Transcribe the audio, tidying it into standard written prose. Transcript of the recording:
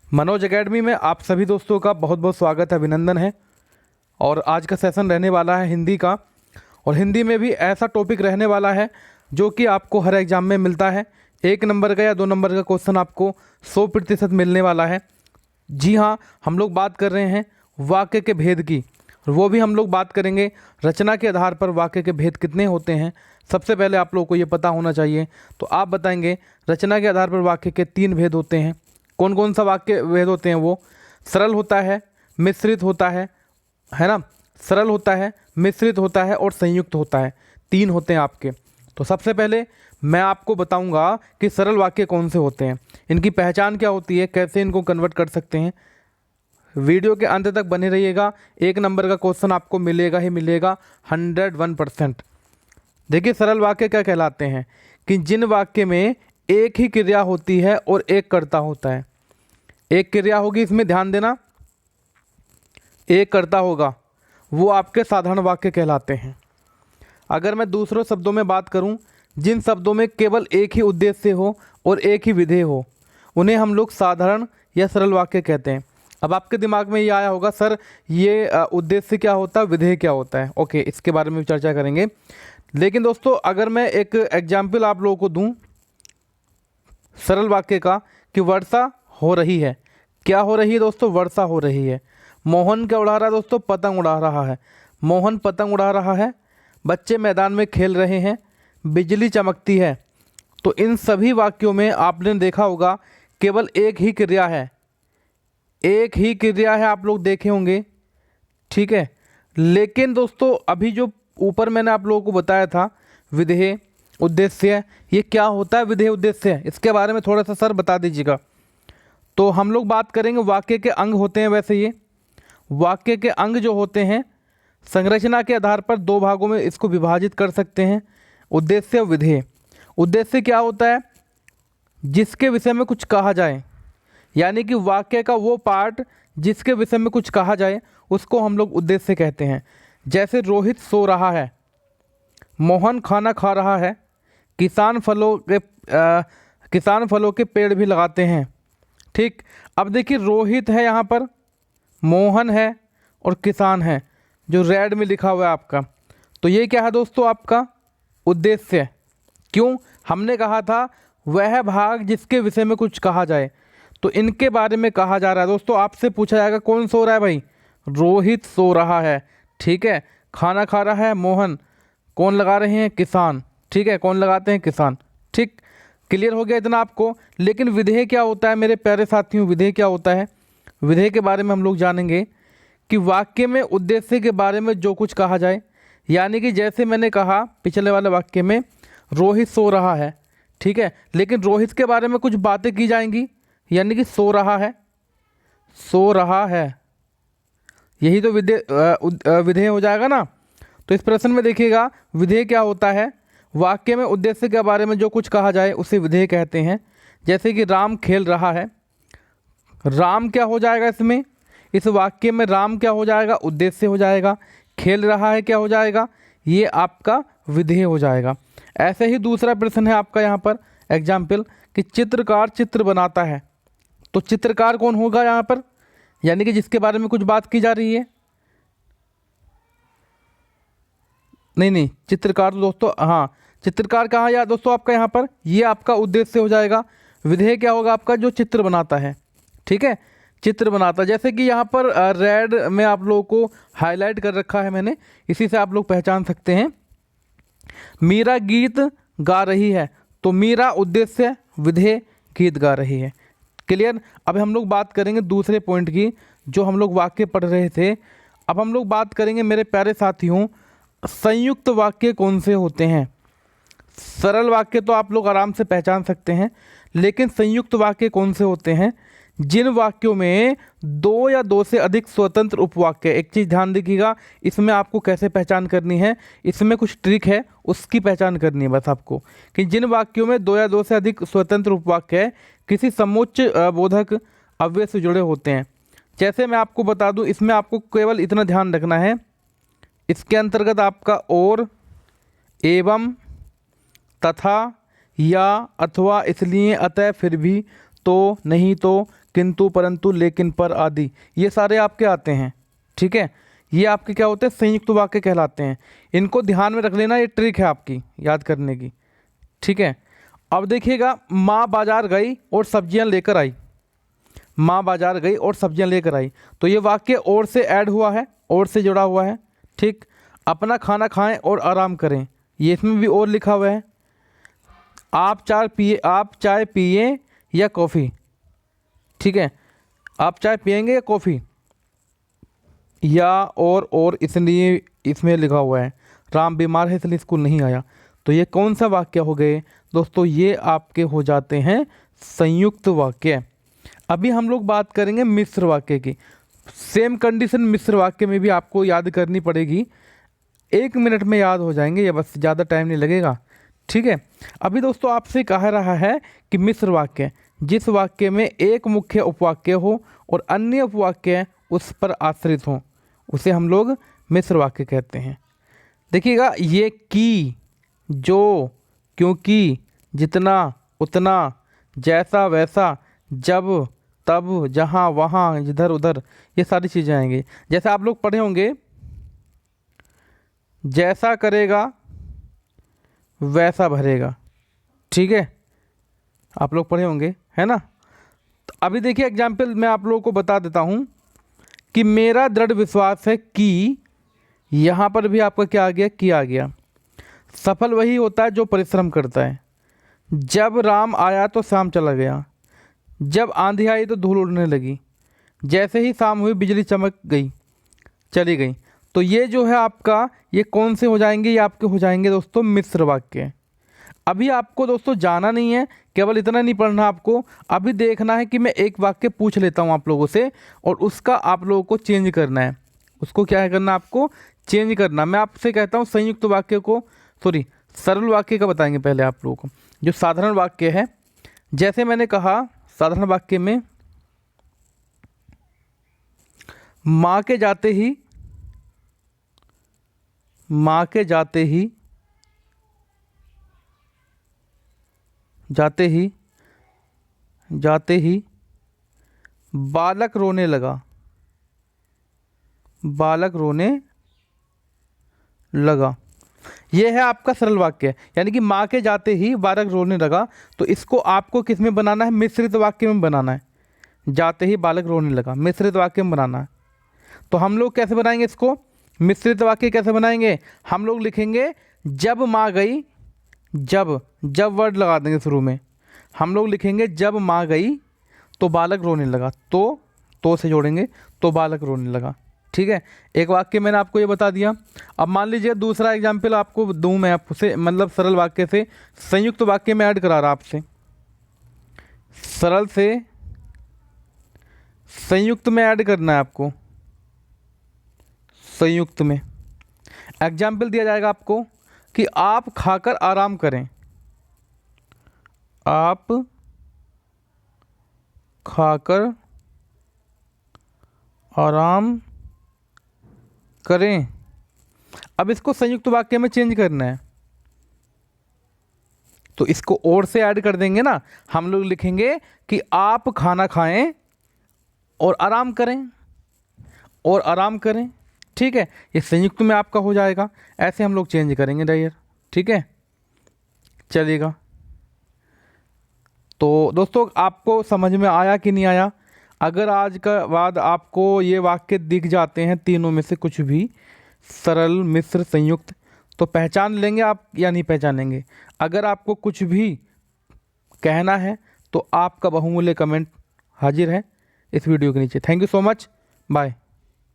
Manoj academy में आप सभी दोस्तों का बहुत बहुत स्वागत है, अभिनंदन है। और आज का सेशन रहने वाला है हिंदी का। और हिंदी में भी ऐसा टॉपिक रहने वाला है जो कि आपको हर एग्ज़ाम में मिलता है। 1 नंबर का या 2 नंबर का क्वेश्चन आपको 100% मिलने वाला है। जी हाँ, हम लोग बात कर रहे हैं वाक्य के भेद की। वो भी हम लोग बात करेंगे रचना के आधार पर वाक्य के भेद कितने होते हैं। सबसे पहले आप लोगों को ये पता होना चाहिए। तो आप बताएंगे रचना के आधार पर वाक्य के 3 भेद होते हैं। कौन कौन सा वाक्य भेद होते हैं? वो सरल होता है, मिश्रित होता है ना। सरल होता है, मिश्रित होता है और संयुक्त होता है। 3 होते हैं आपके। तो सबसे पहले मैं आपको बताऊंगा कि सरल वाक्य कौन से होते हैं, इनकी पहचान क्या होती है, कैसे इनको कन्वर्ट कर सकते हैं। वीडियो के अंत तक बने रहिएगा। 1 नंबर का क्वेश्चन आपको मिलेगा ही मिलेगा 101%। देखिए, सरल वाक्य क्या कहलाते हैं कि जिन वाक्य में एक ही क्रिया होती है और एक कर्ता होता है। एक क्रिया होगी, इसमें ध्यान देना, एक कर्ता होगा, वो आपके साधारण वाक्य कहलाते हैं। अगर मैं दूसरों शब्दों में बात करूं, जिन शब्दों में केवल एक ही उद्देश्य हो और एक ही विधेय हो, उन्हें हम लोग साधारण या सरल वाक्य कहते हैं। अब आपके दिमाग में ये आया होगा, सर ये उद्देश्य क्या होता है, विधेय क्या होता है। ओके, इसके बारे में भी चर्चा करेंगे। लेकिन दोस्तों, अगर मैं एक एग्जाम्पल आप लोगों को दूं सरल वाक्य का कि वर्षा हो रही है। क्या हो रही है दोस्तों? वर्षा हो रही है। मोहन क्या उड़ा रहा है दोस्तों? पतंग उड़ा रहा है। मोहन पतंग उड़ा रहा है। बच्चे मैदान में खेल रहे हैं। बिजली चमकती है। तो इन सभी वाक्यों में आपने देखा होगा केवल एक ही क्रिया है, एक ही क्रिया है, आप लोग देखे होंगे, ठीक है। लेकिन दोस्तों, अभी जो ऊपर मैंने आप लोगों को बताया था विधेय उद्देश्य, ये क्या होता है विधेय उद्देश्य, इसके बारे में थोड़ा सा सर बता दीजिएगा। तो हम लोग बात करेंगे वाक्य के अंग होते हैं। वैसे ये वाक्य के अंग जो होते हैं, संरचना के आधार पर 2 भागों में इसको विभाजित कर सकते हैं, उद्देश्य और विधेय। उद्देश्य क्या होता है? जिसके विषय में कुछ कहा जाए, यानी कि वाक्य का वो पार्ट जिसके विषय में कुछ कहा जाए, उसको हम लोग उद्देश्य कहते हैं। जैसे रोहित सो रहा है, मोहन खाना खा रहा है, किसान फलों के पेड़ भी लगाते हैं। ठीक, अब देखिए, रोहित है यहाँ पर, मोहन है और किसान है, जो रेड में लिखा हुआ है आपका। तो ये क्या है दोस्तों? आपका उद्देश्य। क्यों? हमने कहा था वह भाग जिसके विषय में कुछ कहा जाए, तो इनके बारे में कहा जा रहा है। दोस्तों, आपसे पूछा जाएगा कौन सो रहा है भाई? रोहित सो रहा है, ठीक है। खाना खा रहा है मोहन, कौन लगा रहे हैं? किसान, ठीक है। कौन लगाते हैं? किसान। ठीक, क्लियर हो गया इतना आपको। लेकिन विधेय क्या होता है मेरे प्यारे साथियों? विधेय क्या होता है? विधेय के बारे में हम लोग जानेंगे कि वाक्य में उद्देश्य के बारे में जो कुछ कहा जाए, यानी कि जैसे मैंने कहा पिछले वाले वाक्य में रोहित सो रहा है, ठीक है, लेकिन रोहित के बारे में कुछ बातें की जाएंगी, यानी कि सो रहा है, सो रहा है, यही तो विधेय हो जाएगा ना। तो इस प्रश्न में देखिएगा विधेय क्या होता है? वाक्य में उद्देश्य के बारे में जो कुछ कहा जाए उसे विधेय कहते हैं। जैसे कि राम खेल रहा है, राम क्या हो जाएगा इसमें? इस वाक्य में राम क्या हो जाएगा? उद्देश्य हो जाएगा। खेल रहा है क्या हो जाएगा? ये आपका विधेय हो जाएगा। ऐसे ही दूसरा प्रश्न है आपका यहाँ पर एग्जाम्पल कि चित्रकार चित्र बनाता है। तो चित्रकार कौन होगा यहाँ पर? यानी कि जिसके बारे में कुछ बात की जा रही है। नहीं, चित्रकार तो दोस्तों, हाँ, चित्रकार कहाँ या दोस्तों आपका यहाँ पर? ये आपका उद्देश्य हो जाएगा। विधेय क्या होगा आपका? जो चित्र बनाता है, ठीक है, चित्र बनाता। जैसे कि यहाँ पर रेड में आप लोगों को हाईलाइट कर रखा है मैंने, इसी से आप लोग पहचान सकते हैं। मीरा गीत गा रही है, तो मीरा उद्देश्य, विधेय गीत गा रही है। क्लियर? अब हम लोग बात करेंगे दूसरे पॉइंट की, जो हम लोग वाक्य पढ़ रहे थे। अब हम लोग बात करेंगे मेरे प्यारे साथियों, संयुक्त वाक्य कौन से होते हैं। सरल वाक्य तो आप लोग आराम से पहचान सकते हैं, लेकिन संयुक्त वाक्य कौन से होते हैं? जिन वाक्यों में 2 या 2 से अधिक स्वतंत्र उपवाक्य। एक चीज़ ध्यान रखिएगा, इसमें आपको कैसे पहचान करनी है, इसमें कुछ ट्रिक है, उसकी पहचान करनी है बस आपको, कि जिन वाक्यों में 2 या 2 से अधिक स्वतंत्र उपवाक्य किसी समुच्च बोधक अव्यय से जुड़े होते हैं। जैसे मैं आपको बता दूं, इसमें आपको केवल इतना ध्यान रखना है, इसके अंतर्गत आपका और, एवं, तथा, या, अथवा, इसलिए, अतः, फिर भी, तो, नहीं तो, किंतु, परंतु, लेकिन, पर आदि, ये सारे आपके आते हैं। ठीक है, ये आपके क्या होते हैं, संयुक्त वाक्य कहलाते हैं। इनको ध्यान में रख लेना, ये ट्रिक है आपकी याद करने की। ठीक है, अब देखिएगा, माँ बाजार गई और सब्जियां लेकर आई। माँ बाजार गई और सब्जियां लेकर आई, तो ये वाक्य और से ऐड हुआ है, और से जुड़ा हुआ है। ठीक, अपना खाना खाएं और आराम करें, ये इसमें भी और लिखा हुआ है। आप चाय पिए या कॉफ़ी। ठीक है, आप चाय पिएंगे या कॉफ़ी, या और इसलिए इसमें लिखा हुआ है राम बीमार है इसलिए स्कूल नहीं आया। तो ये कौन सा वाक्य हो गए दोस्तों, ये आपके हो जाते हैं संयुक्त वाक्य। अभी हम लोग बात करेंगे मिश्र वाक्य की। सेम कंडीशन मिश्र वाक्य में भी आपको याद करनी पड़ेगी, 1 मिनट में याद हो जाएंगे, ये बस ज़्यादा टाइम नहीं लगेगा। ठीक है, अभी दोस्तों आपसे कह रहा है कि मिश्र वाक्य, जिस वाक्य में एक मुख्य उपवाक्य हो और अन्य उपवाक्य उस पर आश्रित हो, उसे हम लोग मिश्र वाक्य कहते हैं। देखिएगा, ये की, जो, क्योंकि, जितना, उतना, जैसा वैसा, जब तब, जहाँ वहाँ, इधर उधर, ये सारी चीज़ें आएंगी। जैसे आप लोग पढ़े होंगे, जैसा करेगा वैसा भरेगा। ठीक है, आप लोग पढ़े होंगे, है ना। तो अभी देखिए एग्जाम्पल मैं आप लोगों को बता देता हूँ कि मेरा दृढ़ विश्वास है कि, यहाँ पर भी आपका क्या आ गया, कि आ गया। सफल वही होता है जो परिश्रम करता है। जब राम आया तो शाम चला गया। जब आंधी आई तो धूल उड़ने लगी। जैसे ही शाम हुई बिजली चमक गई, चली गई। तो ये जो है आपका, ये कौन से हो जाएंगे, ये आपके हो जाएंगे दोस्तों मिश्र वाक्य। अभी आपको दोस्तों जाना नहीं है, केवल इतना नहीं पढ़ना आपको, अभी देखना है कि मैं एक वाक्य पूछ लेता हूँ आप लोगों से और उसका आप लोगों को चेंज करना है। उसको क्या है करना, आपको चेंज करना। मैं आपसे कहता हूँ संयुक्त वाक्य को, सॉरी सरल वाक्य का बताएंगे पहले आप लोगों को। जो साधारण वाक्य है, जैसे मैंने कहा साधारण वाक्य में माँ के जाते ही, माँ के जाते ही, जाते ही, जाते ही बालक रोने लगा। बालक रोने लगा, ये है आपका सरल वाक्य। यानी कि माँ के जाते ही बालक रोने लगा, तो इसको आपको किस में बनाना है, मिश्रित वाक्य में बनाना है। जाते ही बालक रोने लगा, मिश्रित वाक्य में बनाना है। तो हम लोग कैसे बनाएंगे इसको, मिश्रित वाक्य कैसे बनाएंगे, हम लोग लिखेंगे जब माँ गई, जब वर्ड लगा देंगे शुरू में, हम लोग लिखेंगे जब माँ गई तो बालक रोने लगा, तो से जोड़ेंगे, तो बालक रोने लगा। ठीक है, एक वाक्य मैंने आपको ये बता दिया। अब मान लीजिए दूसरा एग्जाम्पल आपको दूँ मैं आपसे, मतलब सरल वाक्य से संयुक्त वाक्य में ऐड करा रहा आपसे, सरल से संयुक्त में ऐड करना है आपको। संयुक्त में एग्जाम्पल दिया जाएगा आपको कि आप खाकर आराम करें। आप खाकर आराम करें। अब इसको संयुक्त वाक्य में चेंज करना है, तो इसको और से ऐड कर देंगे ना। हम लोग लिखेंगे कि आप खाना खाएं और आराम करें, और आराम करें। ठीक है, ये संयुक्त में आपका हो जाएगा। ऐसे हम लोग चेंज करेंगे डायर। ठीक है, चलेगा। तो दोस्तों आपको समझ में आया कि नहीं आया। अगर आज का बाद आपको ये वाक्य दिख जाते हैं तीनों में से कुछ भी, सरल, मिश्र, संयुक्त, तो पहचान लेंगे आप या नहीं पहचानेंगे। अगर आपको कुछ भी कहना है तो आपका बहुमूल्य कमेंट हाजिर है इस वीडियो के नीचे। Thank you so much, bye.